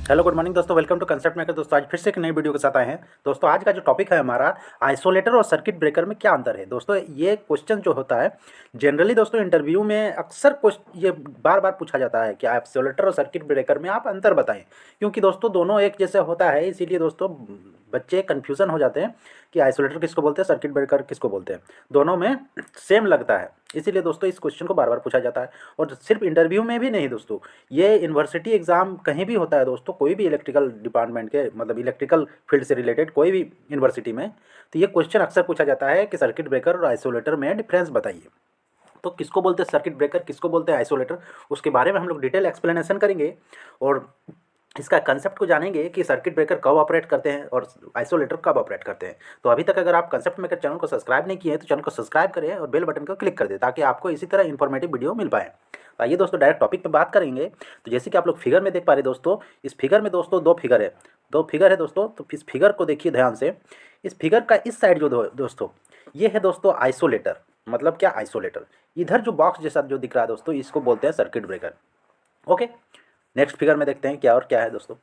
Hello good morning दोस्तों, welcome to concept maker. दोस्तों आज फिर से एक नई वीडियो के साथ आए हैं। दोस्तों आज का जो टॉपिक है हमारा, आइसोलेटर और सर्किट ब्रेकर में क्या अंतर है। दोस्तों ये क्वेश्चन जो होता है जनरली दोस्तों इंटरव्यू में अक्सर क्वेश्चन ये बार बार पूछा जाता है कि आइसोलेटर और सर्किट ब्रेकर में आप अंतर बताएं, क्योंकि दोस्तों दोनों एक जैसे होता है, इसीलिए दोस्तों बच्चे कन्फ्यूज़न हो जाते हैं कि आइसोलेटर किसको बोलते हैं, सर्किट ब्रेकर किसको बोलते हैं। दोनों में सेम लगता है, इसीलिए दोस्तों इस क्वेश्चन को बार बार पूछा जाता है। और सिर्फ इंटरव्यू में भी नहीं दोस्तों, ये यूनिवर्सिटी एग्ज़ाम कहीं भी होता है दोस्तों, कोई भी इलेक्ट्रिकल डिपार्टमेंट के मतलब इलेक्ट्रिकल फील्ड से रिलेटेड कोई भी यूनिवर्सिटी में, तो ये क्वेश्चन अक्सर पूछा जाता है कि सर्किट ब्रेकर और आइसोलेटर में डिफरेंस बताइए। तो किसको बोलते हैं सर्किट ब्रेकर, किसको बोलते हैं आइसोलेटर, उसके बारे में हम लोग डिटेल एक्सप्लेनेशन करेंगे और इसका कंसेप्ट को जानेंगे कि सर्किट ब्रेकर कब ऑपरेट करते हैं और आइसोलेटर कब ऑपरेट करते हैं। तो अभी तक अगर आप कंसेप्ट मेकर चैनल को सब्सक्राइब नहीं किए हैं तो चैनल को सब्सक्राइब करें और बेल बटन को क्लिक कर दें, ताकि आपको इसी तरह इन्फॉर्मेटिव वीडियो मिल पाए। तो आइए दोस्तों डायरेक्ट टॉपिक पे बात करेंगे। तो जैसे कि आप लोग फिगर में देख पा रहे दोस्तों, इस फिगर में दोस्तों दो फिगर है दोस्तों। तो इस फिगर को देखिए ध्यान से। इस फिगर का इस साइड जो दोस्तों, ये है दोस्तों आइसोलेटर। मतलब क्या आइसोलेटर, इधर जो बॉक्स जैसा जो दिख रहा है दोस्तों, इसको बोलते हैं circuit breaker. Okay, next figure में देखते हैं क्या और क्या है दोस्तों।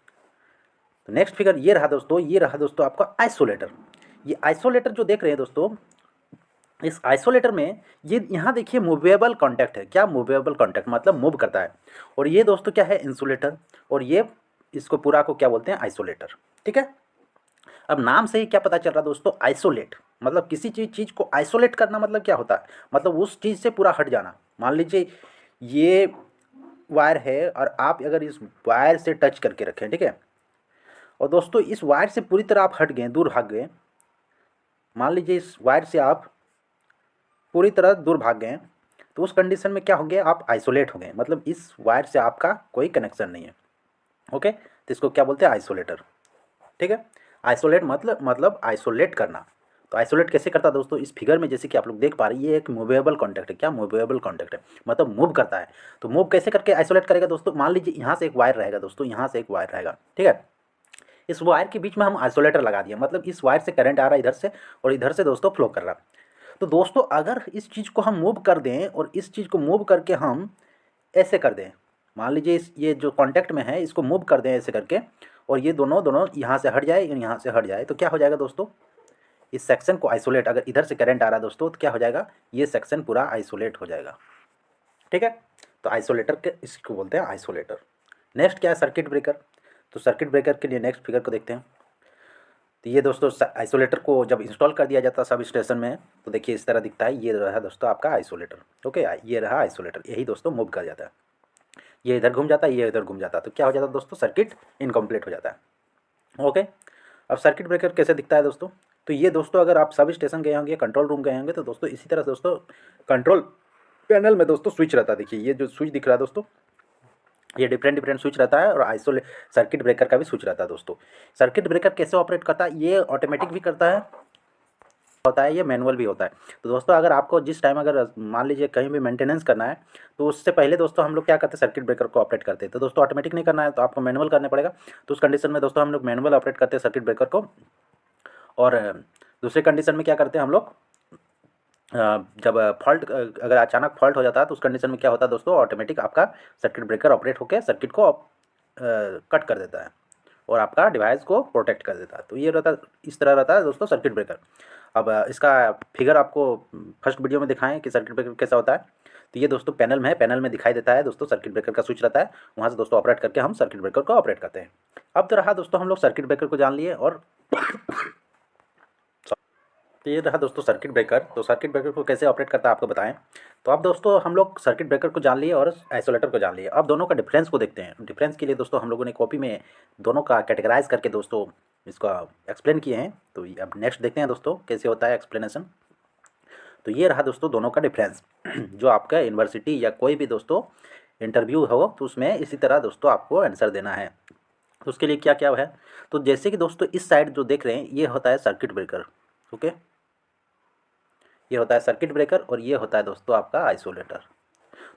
तो नेक्स्ट फिगर ये रहा दोस्तों, ये रहा दोस्तों आपका आइसोलेटर। ये आइसोलेटर जो देख रहे हैं दोस्तों, इस आइसोलेटर में ये यहाँ देखिए मूवेबल कॉन्टैक्ट है। क्या मूवेबल कॉन्टैक्ट मतलब मूव करता है। और ये दोस्तों क्या है, इंसुलेटर। और ये इसको पूरा को क्या बोलते हैं, आइसोलेटर। ठीक है, अब नाम से ही क्या पता चल रहा है दोस्तों, आइसोलेट मतलब किसी चीज़ को आइसोलेट करना। मतलब क्या होता है, मतलब उस चीज़ से पूरा हट जाना। मान लीजिए ये वायर है और आप अगर इस वायर से टच करके रखें, ठीक है, और दोस्तों इस वायर से पूरी तरह आप हट गए, दूर भाग गए। मान लीजिए इस वायर से आप पूरी तरह दूर भाग गए, तो उस कंडीशन में क्या हो गया, आप आइसोलेट हो गए। मतलब इस वायर से आपका कोई कनेक्शन नहीं है। ओके, तो इसको क्या बोलते हैं, आइसोलेटर। ठीक है, आइसोलेट मतलब आइसोलेट करना। तो आइसोलेट कैसे करता है दोस्तों, इस फिगर में जैसे कि आप लोग देख पा रहे हैं, ये एक मूवेबल कॉन्टैक्ट है। क्या मूवेबल कॉन्टैक्ट है, मतलब मूव करता है। तो मूव कैसे करके आइसोलेट करेगा दोस्तों, मान लीजिए यहाँ से एक वायर रहेगा दोस्तों, यहाँ से एक वायर रहेगा, ठीक है। इस वायर के बीच में हम आइसोलेटर लगा दिया, मतलब इस वायर से करंट आ रहा है इधर से और इधर से दोस्तों फ्लो कर रहा है। तो दोस्तों अगर इस चीज़ को हम मूव कर दें और इस चीज़ को मूव करके हम ऐसे कर दें, मान लीजिए इस ये जो कांटेक्ट में है इसको मूव कर दें ऐसे करके, और ये दोनों दोनों यहाँ से हट जाए और यहाँ से हट जाए, तो क्या हो जाएगा दोस्तों, इस सेक्शन को आइसोलेट। अगर इधर से करंट आ रहा है दोस्तों तो क्या हो जाएगा, ये सेक्शन पूरा आइसोलेट हो जाएगा। ठीक है, तो आइसोलेटर के इसको बोलते हैं आइसोलेटर। नेक्स्ट क्या है, सर्किट ब्रेकर। तो सर्किट ब्रेकर के लिए नेक्स्ट फिगर को देखते हैं। तो ये दोस्तों आइसोलेटर को जब इंस्टॉल कर दिया जाता है सब स्टेशन में, तो देखिए इस तरह दिखता है। ये रहा दोस्तों आपका आइसोलेटर। ओके, ये रहा आइसोलेटर, यही दोस्तों मूव कर जाता है। ये इधर घूम जाता है, ये इधर घूम जाता है, तो क्या हो जाता है दोस्तों, सर्किट इनकम्प्लीट हो जाता है। ओके, अब सर्किट ब्रेकर कैसे दिखता है दोस्तों। तो ये दोस्तों अगर आप सब स्टेशन गए होंगे, कंट्रोल रूम गए होंगे, तो दोस्तों इसी तरह दोस्तों कंट्रोल पैनल में दोस्तों स्विच रहता है। देखिए ये जो स्विच दिख रहा है दोस्तों, ये डिफरेंट डिफरेंट स्विच रहता है। और सर्किट ब्रेकर का भी स्विच रहता है दोस्तों। सर्किट ब्रेकर कैसे ऑपरेट करता है, ये ऑटोमेटिक भी करता है, होता है, ये मैनुअल भी होता है। तो दोस्तों अगर आपको जिस टाइम अगर मान लीजिए कहीं भी मेंटेनेंस करना है, तो उससे पहले दोस्तों हम लोग क्या करते हैं, सर्किट ब्रेकर को ऑपरेट करते हैं। तो दोस्तों ऑटोमेटिक नहीं करना है तो आपको मैनुअल करना पड़ेगा। तो उस कंडीशन में दोस्तों हम लोग मैनुअल ऑपरेट करते हैं सर्किट ब्रेकर को। और दूसरे कंडीशन में क्या करते हैं हम लोग, जब फॉल्ट अगर अचानक फॉल्ट हो जाता है तो उस कंडीशन में क्या होता है दोस्तों, ऑटोमेटिक आपका सर्किट ब्रेकर ऑपरेट होकर सर्किट को कट कर देता है और आपका डिवाइस को प्रोटेक्ट कर देता है। तो ये रहता, इस तरह रहता है दोस्तों सर्किट ब्रेकर। अब इसका फिगर आपको फर्स्ट वीडियो में दिखाएं कि सर्किट ब्रेकर कैसा होता है। तो ये दोस्तों पैनल में है, पैनल में दिखाई देता है दोस्तों सर्किट ब्रेकर का स्विच रहता है, वहाँ से दोस्तों ऑपरेट करके हम सर्किट ब्रेकर को ऑपरेट करते हैं। अब तो रहा दोस्तों हम लोग सर्किट ब्रेकर को जान लिए। और तो ये रहा दोस्तों सर्किट ब्रेकर। तो सर्किट ब्रेकर को कैसे ऑपरेट करता है आपको बताएं। तो अब दोस्तों हम लोग सर्किट ब्रेकर को जान लिए और आइसोलेटर को जान लिए। अब दोनों का डिफरेंस को देखते हैं। डिफरेंस के लिए दोस्तों हम लोगों ने कॉपी में दोनों का कैटेगराइज करके दोस्तों इसका एक्सप्लेन किए हैं। तो अब नेक्स्ट देखते हैं दोस्तों कैसे होता है एक्सप्लेनेशन। तो ये रहा दोस्तों दोनों का डिफरेंस। जो आपका यूनिवर्सिटी या कोई भी दोस्तों इंटरव्यू हो तो उसमें इसी तरह दोस्तों आपको आंसर देना है। तो उसके लिए क्या क्या है, तो जैसे कि दोस्तों इस साइड जो देख रहे हैं ये होता है सर्किट ब्रेकर। ओके, ये होता है सर्किट ब्रेकर और ये होता है दोस्तों आपका आइसोलेटर।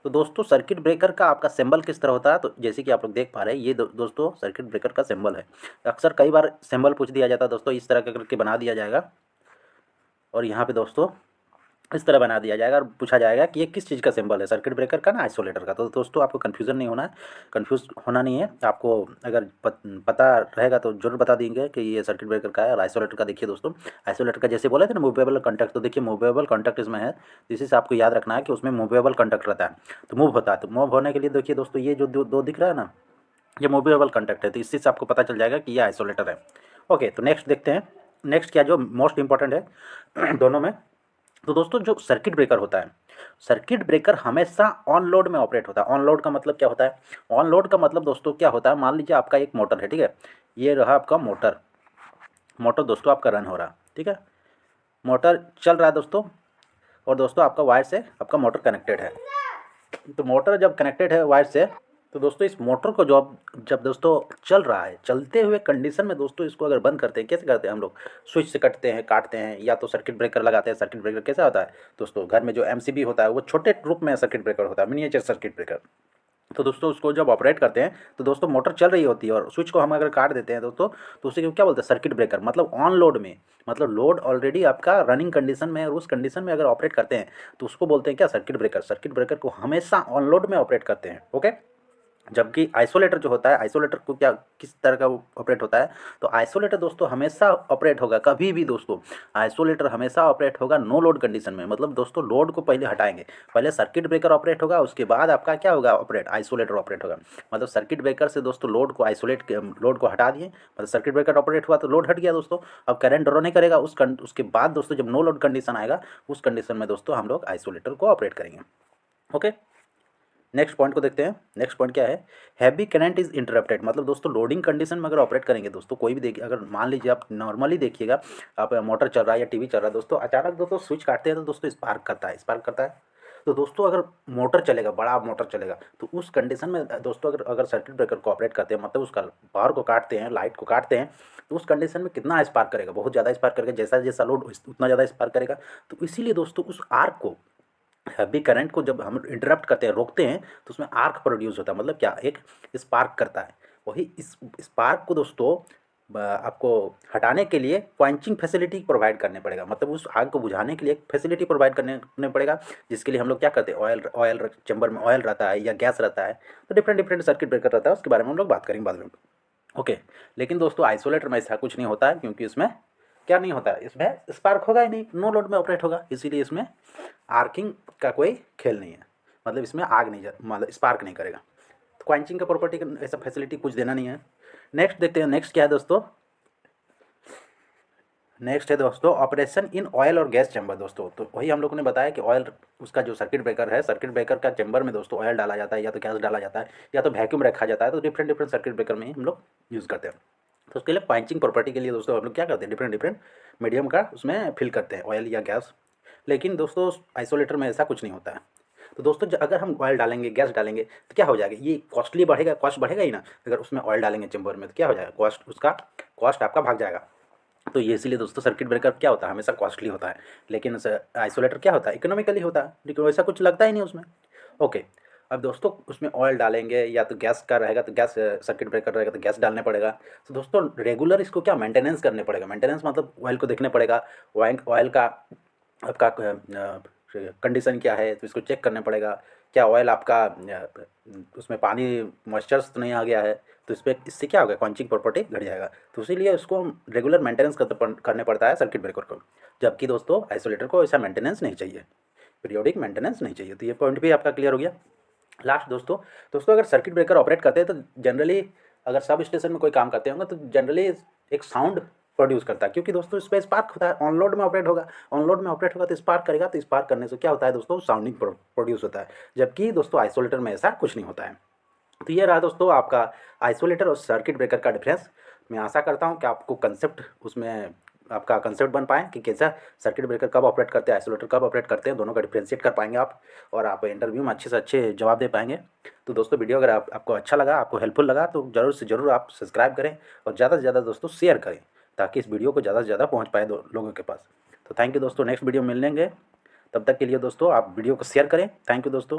तो दोस्तों सर्किट ब्रेकर का आपका सिंबल किस तरह होता है, तो जैसे कि आप लोग देख पा रहे हैं ये दोस्तों सर्किट ब्रेकर का सिंबल है। अक्सर कई बार सिंबल पूछ दिया जाता है दोस्तों, इस तरह का करके बना दिया जाएगा। और यहाँ पे दोस्तों इस तरह बना दिया जाएगा और पूछा जाएगा कि ये किस चीज़ का सिंबल है, सर्किट ब्रेकर का ना आइसोलेटर का। तो दोस्तों आपको कन्फ्यूज़न नहीं होना है, कन्फ्यूज़ होना नहीं है आपको। अगर पता रहेगा तो जरूर बता देंगे कि ये सर्किट ब्रेकर का है। और आइसोलेटर का देखिए दोस्तों, आइसोलेटर का जैसे बोले थे ना मूवेबल कंडक्ट, तो देखिए मूवेबल कंडक्ट इसमें है, तो इसी से आपको याद रखना है कि उसमें मूवेबल कंडक्ट रहता है, तो मूव होता है। तो मूव होने के लिए देखिए दोस्तों, ये जो दो दिख रहा है ना, ये मूवेबल कंडक्ट है, तो इससे आपको पता चल जाएगा कि ये आइसोलेटर है। ओके, तो नेक्स्ट देखते हैं। नेक्स्ट क्या जो मोस्ट इंपॉर्टेंट है दोनों में, तो दोस्तों जो सर्किट ब्रेकर होता है, सर्किट ब्रेकर हमेशा ऑन लोड में ऑपरेट होता है। ऑन लोड का मतलब क्या होता है? ऑन लोड का मतलब दोस्तों क्या होता है, मान लीजिए आपका एक मोटर है, ठीक है, ये रहा आपका मोटर, मोटर दोस्तों आपका रन हो रहा, ठीक है, मोटर चल रहा है दोस्तों, और दोस्तों आपका वायर से आपका मोटर कनेक्टेड है। तो मोटर जब कनेक्टेड है वायर से, तो दोस्तों इस मोटर को जब जब दोस्तों चल रहा है, चलते हुए कंडीशन में दोस्तों इसको अगर बंद करते हैं, कैसे करते हैं हम लोग, स्विच से कटते हैं, काटते हैं, या तो सर्किट ब्रेकर लगाते हैं। सर्किट ब्रेकर कैसा होता है दोस्तों, घर में जो एमसीबी होता है वो छोटे रूप में सर्किट ब्रेकर होता है, मिनिएचर सर्किट ब्रेकर। तो दोस्तों उसको जब ऑपरेट करते हैं तो दोस्तों मोटर चल रही होती है, और स्विच को हम अगर काट देते हैं दोस्तों, तो उसे क्या बोलते हैं, सर्किट ब्रेकर। मतलब ऑन लोड में, मतलब लोड ऑलरेडी आपका रनिंग कंडीशन में है, और उस कंडीशन में अगर ऑपरेट करते हैं तो उसको बोलते हैं क्या, सर्किट ब्रेकर। सर्किट ब्रेकर को हमेशा ऑन लोड में ऑपरेट करते हैं। ओके, जबकि आइसोलेटर जो होता है, आइसोलेटर को क्या किस तरह का ऑपरेट होता है, तो आइसोलेटर दोस्तों हमेशा ऑपरेट होगा, कभी भी दोस्तों आइसोलेटर हमेशा ऑपरेट होगा नो लोड कंडीशन में। मतलब दोस्तों लोड को पहले हटाएंगे, पहले सर्किट ब्रेकर ऑपरेट होगा, उसके बाद आपका क्या होगा, ऑपरेट आइसोलेटर ऑपरेट होगा। मतलब सर्किट ब्रेकर से दोस्तों लोड को आइसोलेट, लोड को हटा दिए, मतलब सर्किट ब्रेकर ऑपरेट हुआ तो लोड हट गया दोस्तों, अब करंट ड्रॉ नहीं करेगा। उसके बाद दोस्तों जब नो लोड कंडीशन आएगा, उस कंडीशन में दोस्तों हम लोग आइसोलेटर को ऑपरेट करेंगे। ओके, नेक्स्ट पॉइंट को देखते हैं। नेक्स्ट पॉइंट क्या है, हैवी करंट इज इंटरप्टेड। मतलब दोस्तों लोडिंग कंडीशन में अगर ऑपरेट करेंगे दोस्तों, कोई भी देखिए, अगर मान लीजिए आप नॉर्मली देखिएगा, आप मोटर चल रहा है या टीवी चल रहा है दोस्तों, अचानक दोस्तों स्विच काटते हैं तो दोस्तों स्पार्क करता है, स्पार्क करता है। तो दोस्तों अगर मोटर चलेगा, बड़ा मोटर चलेगा, तो उस कंडीशन में दोस्तों अगर अगर सर्किट ब्रेकर को ऑपरेट करते हैं, मतलब उसका पावर को काटते हैं, लाइट को काटते हैं, तो उस कंडीशन में कितना स्पार्क करेगा, बहुत ज़्यादा स्पार्क करेगा, जैसा जैसा लोड उतना ज़्यादा स्पार्क करेगा। तो इसीलिए दोस्तों उस आर्क को, हैवी करंट को जब हम इंटरप्ट करते हैं, रोकते हैं, तो उसमें आर्क प्रोड्यूस होता है। मतलब क्या, एक स्पार्क करता है। वही इस स्पार्क को दोस्तों आपको हटाने के लिए क्वेंचिंग फैसिलिटी प्रोवाइड करने पड़ेगा। मतलब उस आग को बुझाने के लिए एक फैसिलिटी प्रोवाइड करने पड़ेगा, जिसके लिए हम लोग क्या करते हैं, ऑयल ऑयल चैम्बर में ऑयल रहता है या गैस रहता है, तो डिफरेंट डिफरेंट सर्किट ब्रेकर रहता है, उसके बारे में हम लोग बात करेंगे बाद में। ओके, लेकिन दोस्तों आइसोलेटर में ऐसा कुछ नहीं होता है, क्योंकि इसमें क्या नहीं होता है, इसमें स्पार्क होगा ही नहीं, नो लोड में ऑपरेट होगा, इसीलिए इसमें आर्किंग का कोई खेल नहीं है। मतलब इसमें आग नहीं मतलब स्पार्क नहीं करेगा। तो क्वेंचिंग का प्रॉपर्टी का ऐसा फैसिलिटी कुछ देना नहीं है। नेक्स्ट देखते हैं, नेक्स्ट क्या है दोस्तों, नेक्स्ट है दोस्तों ऑपरेशन इन ऑयल और गैस चैम्बर। दोस्तों तो वही हम लोगों ने बताया कि ऑयल, उसका जो सर्किट ब्रेकर है, सर्किट ब्रेकर का चैम्बर में दोस्तों ऑयल डाला जाता है, या तो गैस डाला जाता है, या तो वैक्यूम रखा जाता है। तो डिफरेंट डिफरेंट सर्किट ब्रेकर में ही हम लोग यूज़ करते हैं। तो उसके लिए क्वेंचिंग प्रॉपर्टी के लिए दोस्तों हम लोग क्या करते हैं, डिफरेंट डिफरेंट मीडियम का उसमें फिल करते हैं, ऑयल या गैस। लेकिन दोस्तों आइसोलेटर में ऐसा कुछ नहीं होता है। तो दोस्तों अगर हम ऑयल डालेंगे, गैस डालेंगे, तो क्या हो जाएगा, ये कॉस्टली बढ़ेगा, कॉस्ट बढ़ेगा ही ना। अगर उसमें ऑयल डालेंगे चैम्बर में, तो क्या हो जाएगा, कॉस्ट, उसका कॉस्ट आपका भाग जाएगा। तो ये इसीलिए दोस्तों सर्किट ब्रेकर क्या होता है, हमेशा कॉस्टली होता है। लेकिन आइसोलेटर क्या होता है, इकोनॉमिकली होता है, लेकिन वैसा कुछ लगता ही नहीं उसमें। ओके, अब दोस्तों उसमें ऑयल डालेंगे, या तो गैस का रहेगा तो गैस, सर्किट ब्रेकर रहेगा तो गैस डालने पड़ेगा। तो दोस्तों रेगुलर इसको क्या मेंटेनेंस करने पड़ेगा। मेंटेनेंस मतलब ऑयल को देखने पड़ेगा, ऑयल का आपका कंडीशन क्या है, तो इसको चेक करने पड़ेगा। क्या ऑयल आपका उसमें पानी मॉइस्चर्स तो नहीं आ गया है, तो इससे क्या होगा, क्वेंचिंग प्रॉपर्टी घट जाएगा। तो इसीलिए उसको रेगुलर मेंटेनेंस करने पड़ता है सर्किट ब्रेकर को। जबकि दोस्तों आइसोलेटर को ऐसा मेंटेनेंस नहीं चाहिए, पीरियोडिक मेंटेनेंस नहीं चाहिए। तो ये पॉइंट भी आपका क्लियर हो गया। लास्ट दोस्तों, अगर सर्किट ब्रेकर ऑपरेट करते हैं तो जनरली, अगर सब स्टेशन में कोई काम करते होंगे तो जनरली एक साउंड प्रोड्यूस करता है, क्योंकि दोस्तों इस पर स्पार्क होता है, ऑन लोड में ऑपरेट होगा, ऑन लोड में ऑपरेट होगा तो स्पार्क करेगा, तो स्पार्क करने से क्या होता है दोस्तों, साउंडिंग प्रोड्यूस होता है। जबकि दोस्तों आइसोलेटर में ऐसा कुछ नहीं होता है। तो ये रहा दोस्तों आपका आइसोलेटर और सर्किट ब्रेकर का डिफरेंस। मैं आशा करता हूँ कि आपको कंसेप्ट, उसमें आपका कंसेप्ट बन पाए कि कैसा सर्किट ब्रेकर कब ऑपरेट करते हैं, आइसोलेटर कब ऑपरेट करते हैं, दोनों का डिफ्रेंशिएट कर पाएंगे आप, और आप इंटरव्यू में अच्छे से अच्छे जवाब दे पाएंगे। तो दोस्तों वीडियो अगर आपको अच्छा लगा, आपको हेल्पफुल लगा, तो ज़रूर से ज़रूर आप सब्सक्राइब करें, और ज़्यादा से ज़्यादा दोस्तों शेयर करें, ताकि इस वीडियो को ज़्यादा से ज़्यादा पहुँच पाए लोगों के पास। तो थैंक यू दोस्तों, नेक्स्ट वीडियो मिल लेंगे, तब तक के लिए दोस्तों आप वीडियो को शेयर करें। थैंक यू दोस्तों।